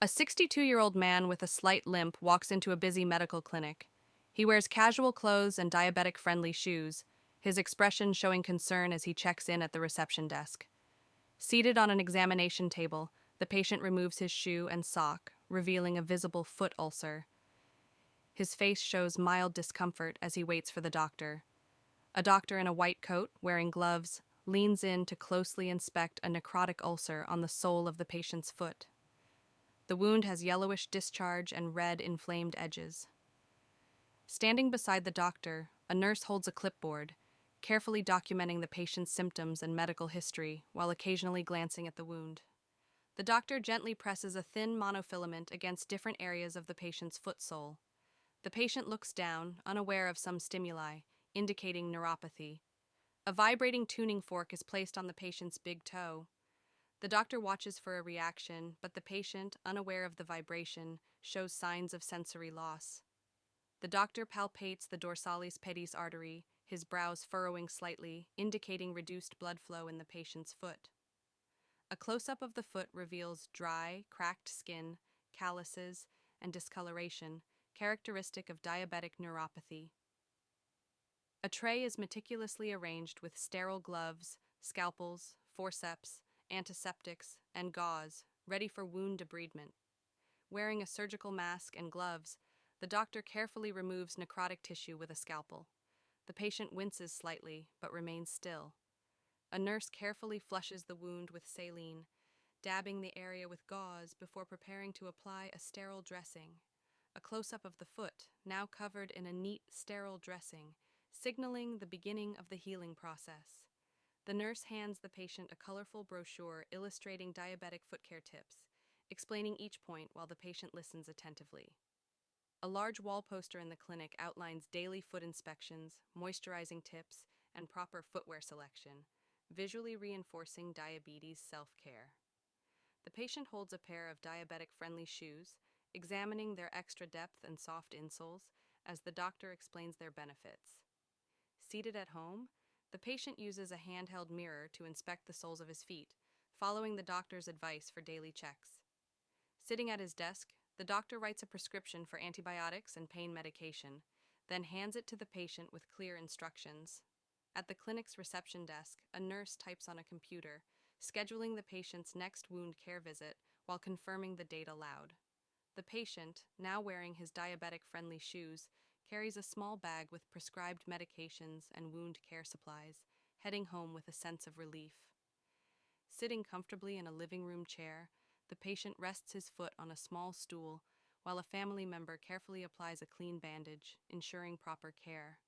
A 62-year-old man with a slight limp walks into a busy medical clinic. He wears casual clothes and diabetic-friendly shoes, his expression showing concern as he checks in at the reception desk. Seated on an examination table, the patient removes his shoe and sock, revealing a visible foot ulcer. His face shows mild discomfort as he waits for the doctor. A doctor in a white coat, wearing gloves, leans in to closely inspect a necrotic ulcer on the sole of the patient's foot. The wound has yellowish discharge and red inflamed edges. Standing beside the doctor, a nurse holds a clipboard, carefully documenting the patient's symptoms and medical history while occasionally glancing at the wound. The doctor gently presses a thin monofilament against different areas of the patient's foot sole. The patient looks down, unaware of some stimuli, indicating neuropathy. A vibrating tuning fork is placed on the patient's big toe. The doctor watches for a reaction, but the patient, unaware of the vibration, shows signs of sensory loss. The doctor palpates the dorsalis pedis artery, his brows furrowing slightly, indicating reduced blood flow in the patient's foot. A close-up of the foot reveals dry, cracked skin, calluses, and discoloration, characteristic of diabetic neuropathy. A tray is meticulously arranged with sterile gloves, scalpels, forceps, antiseptics, and gauze, ready for wound debridement. Wearing a surgical mask and gloves, the doctor carefully removes necrotic tissue with a scalpel. The patient winces slightly, but remains still. A nurse carefully flushes the wound with saline, dabbing the area with gauze before preparing to apply a sterile dressing. A close-up of the foot, now covered in a neat, sterile dressing, signaling the beginning of the healing process. The nurse hands the patient a colorful brochure illustrating diabetic foot care tips, explaining each point while the patient listens attentively. A large wall poster in the clinic outlines daily foot inspections, moisturizing tips, and proper footwear selection, visually reinforcing diabetes self-care. The patient holds a pair of diabetic-friendly shoes, examining their extra depth and soft insoles as the doctor explains their benefits. Seated at home, the patient uses a handheld mirror to inspect the soles of his feet, following the doctor's advice for daily checks. Sitting at his desk, the doctor writes a prescription for antibiotics and pain medication, then hands it to the patient with clear instructions. At the clinic's reception desk, a nurse types on a computer, scheduling the patient's next wound care visit while confirming the date aloud. The patient, now wearing his diabetic-friendly shoes, carries a small bag with prescribed medications and wound care supplies, heading home with a sense of relief. Sitting comfortably in a living room chair, the patient rests his foot on a small stool while a family member carefully applies a clean bandage, ensuring proper care.